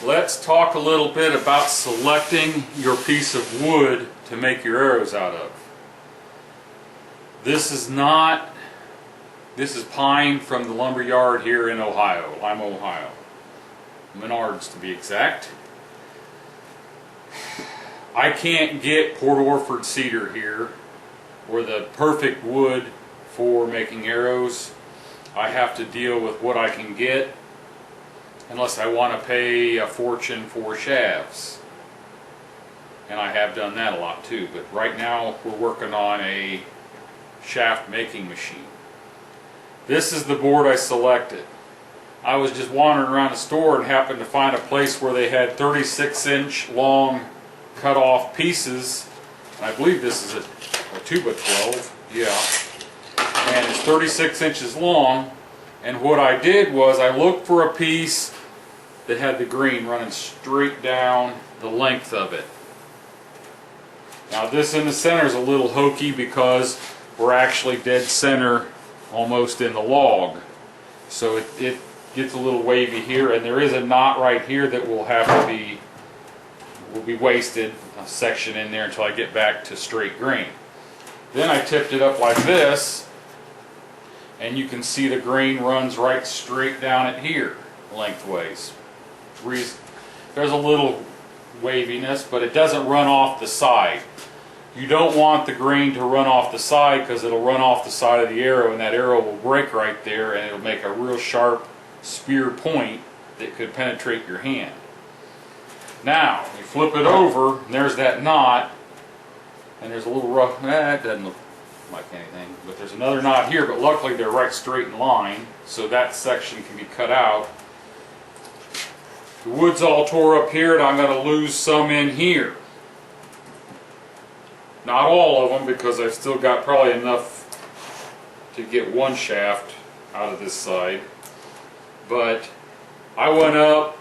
Let's talk a little bit about selecting your piece of wood to make your arrows out of. This is pine from the lumber yard here in Ohio, Lima, Ohio. Menards to be exact. I can't get Port Orford cedar here, or the perfect wood for making arrows. I have to deal with what I can get, unless I want to pay a fortune for shafts. And I have done that a lot too, but right now we're working on a shaft making machine. This is the board I selected. I was just wandering around the store and happened to find a place where they had 36-inch long cut off pieces, and I believe this is a 2x12, yeah, and it's 36 inches long. And what I did was I looked for a piece that had the green running straight down the length of it. Now this in the center is a little hokey because we're actually dead center almost in the log, so it gets a little wavy here, and there is a knot right here that will be wasted, a section in there until I get back to straight grain. Then I tipped it up like this, and you can see the grain runs right straight down it here lengthways. There's a little waviness, but it doesn't run off the side. You don't want the grain to run off the side, because it'll run off the side of the arrow, and that arrow will break right there, and it'll make a real sharp spear point that could penetrate your hand. Now you flip it over, and there's that knot, and there's a little rough. It doesn't look like anything, but there's another knot here, but luckily they're right straight in line, so that section can be cut out. The wood's all tore up here, and I'm going to lose some in here. Not all of them, because I've still got probably enough to get one shaft out of this side. But I went up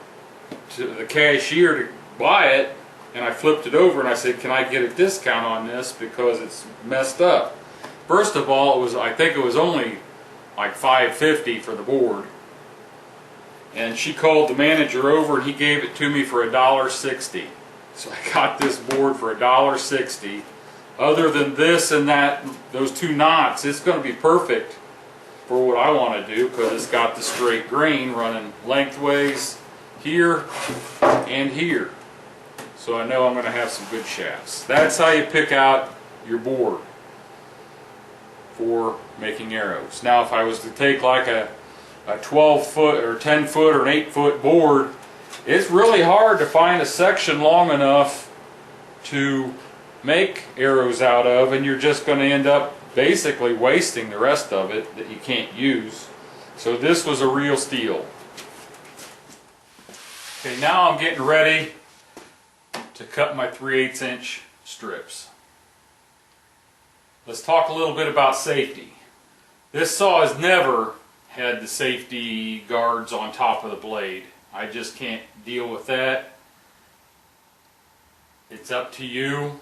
to the cashier to buy it, and I flipped it over and I said, can I get a discount on this because it's messed up? First of all, I think it was only like $5.50 for the board. And she called the manager over and he gave it to me for $1.60. So I got this board for $1.60. Other than this and those two knots, it's going to be perfect for what I want to do, because it's got the straight grain running lengthways here and here. So I know I'm going to have some good shafts. That's how you pick out your board for making arrows. Now if I was to take like a 12-foot or 10-foot or an 8-foot board, it's really hard to find a section long enough to make arrows out of, and you're just going to end up basically wasting the rest of it that you can't use. So this was a real steal. Okay, now I'm getting ready to cut my 3/8 inch strips. Let's talk a little bit about safety. This saw has never had the safety guards on top of the blade. I just can't deal with that. It's up to you.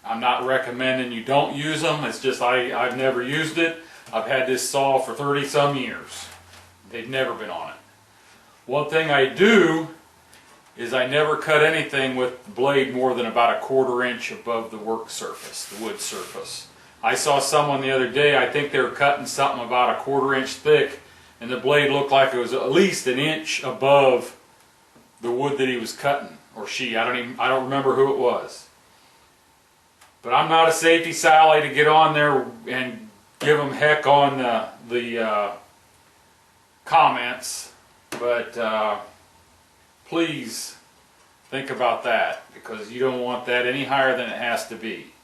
I'm not recommending you don't use them. It's just I've never used it. I've had this saw for 30-some years. They've never been on it. One thing I do is I never cut anything with the blade more than about 1/4 inch above the work surface, the wood surface. I saw someone the other day, I think they were cutting something about 1/4 inch thick, and the blade looked like it was at least an inch above the wood that he was cutting, or she. I don't remember who it was. But I'm not a safety Sally to get on there and give them heck on the comments, but please think about that, because you don't want that any higher than it has to be.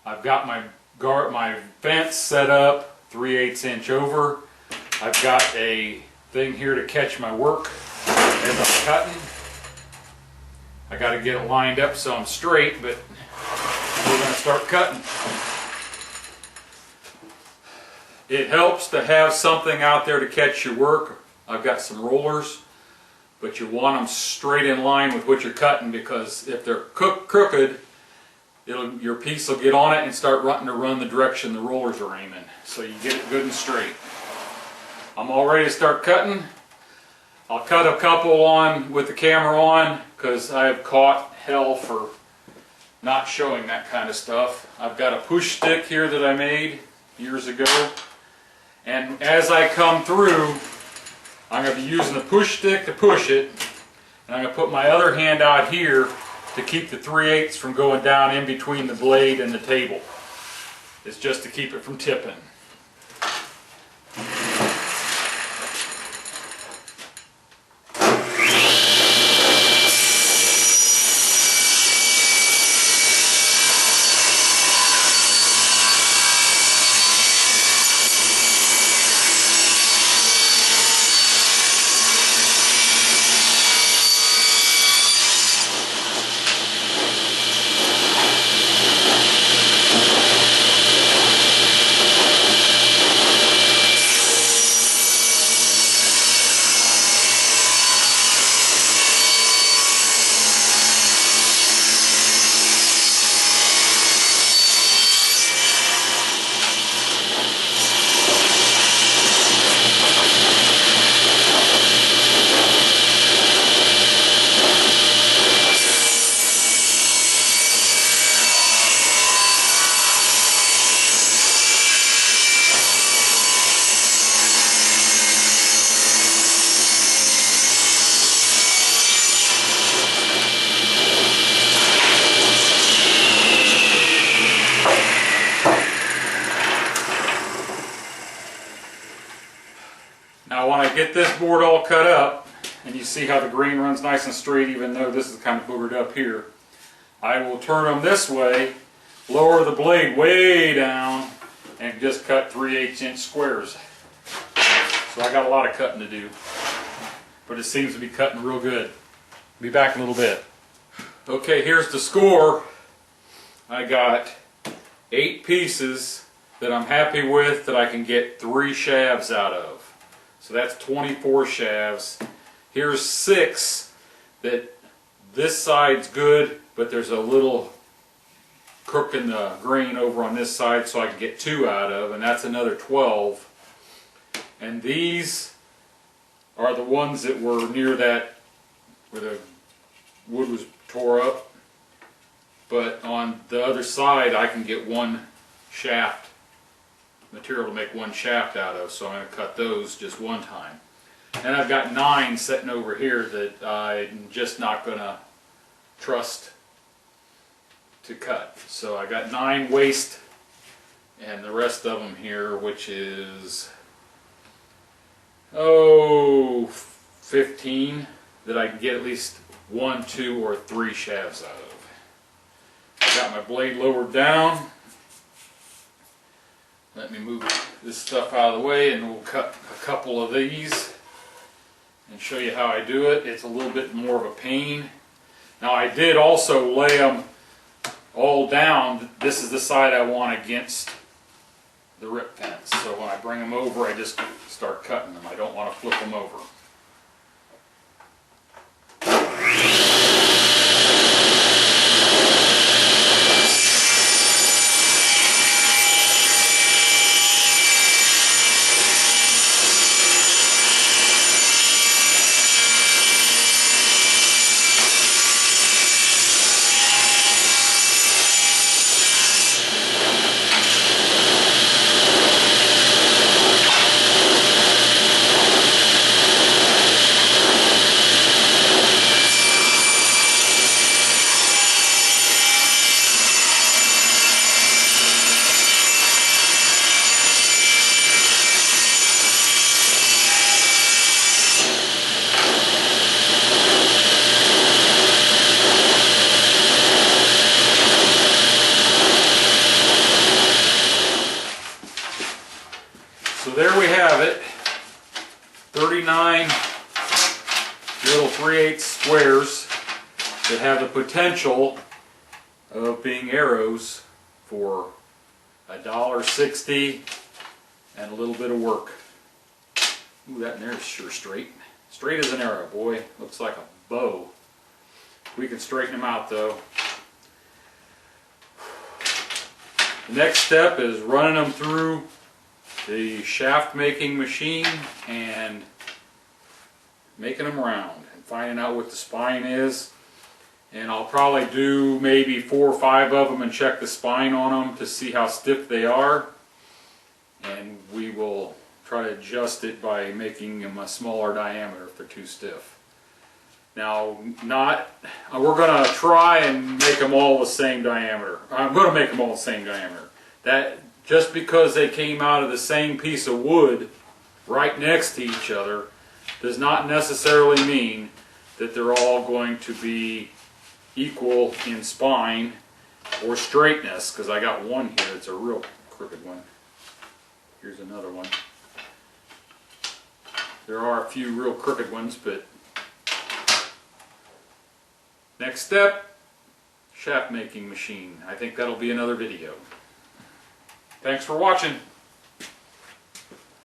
I've got my fence set up 3/8 inch over. I've got a thing here to catch my work as I'm cutting. I got to get it lined up so I'm straight, but we're going to start cutting. It helps to have something out there to catch your work. I've got some rollers, but you want them straight in line with what you're cutting, because if they're crooked, your piece will get on it and start wanting to run the direction the rollers are aiming. So you get it good and straight. I'm all ready to start cutting. I'll cut a couple on with the camera on because I have caught hell for not showing that kind of stuff. I've got a push stick here that I made years ago, and as I come through, I'm going to be using the push stick to push it, and I'm going to put my other hand out here to keep the 3/8 from going down in between the blade and the table. It's just to keep it from tipping. Now when I get this board all cut up, and you see how the grain runs nice and straight even though this is kind of boogered up here, I will turn them this way, lower the blade way down, and just cut 3/8 inch squares. So I got a lot of cutting to do, but it seems to be cutting real good. Be back in a little bit. Okay, here's the score. I got 8 pieces that I'm happy with that I can get 3 shafts out of. So that's 24 shafts. Here's 6 that this side's good, but there's a little crook in the grain over on this side, so I can get 2 out of, and that's another 12. And these are the ones that were near that where the wood was tore up. But on the other side I can get 1 shaft material to make 1 shaft out of, so I'm going to cut those just one time. And I've got 9 sitting over here that I'm just not going to trust to cut. So I got 9 waste, and the rest of them here, which is 15 that I can get at least 1, 2, or 3 shafts out of. I got my blade lowered down. Let me move this stuff out of the way, and we'll cut a couple of these and show you how I do it. It's a little bit more of a pain. Now I did also lay them all down. This is the side I want against the rip fence. So when I bring them over, I just start cutting them. I don't want to flip them over. So there we have it, 39 little 3/8 squares that have the potential of being arrows for $1.60 and a little bit of work. Ooh, that in there is sure straight. Straight as an arrow, boy. Looks like a bow. We can straighten them out though. The next step is running them through the shaft making machine and making them round and finding out what the spine is. And I'll probably do maybe 4 or 5 of them and check the spine on them to see how stiff they are. And we will try to adjust it by making them a smaller diameter if they're too stiff. Now, we're going to try and make them all the same diameter. I'm going to make them all the same diameter. That just because they came out of the same piece of wood right next to each other does not necessarily mean that they're all going to be equal in spine or straightness, because I got one here that's a real crooked one. Here's another one. There are a few real crooked ones, but next step, shaft making machine. I think that'll be another video. Thanks for watching.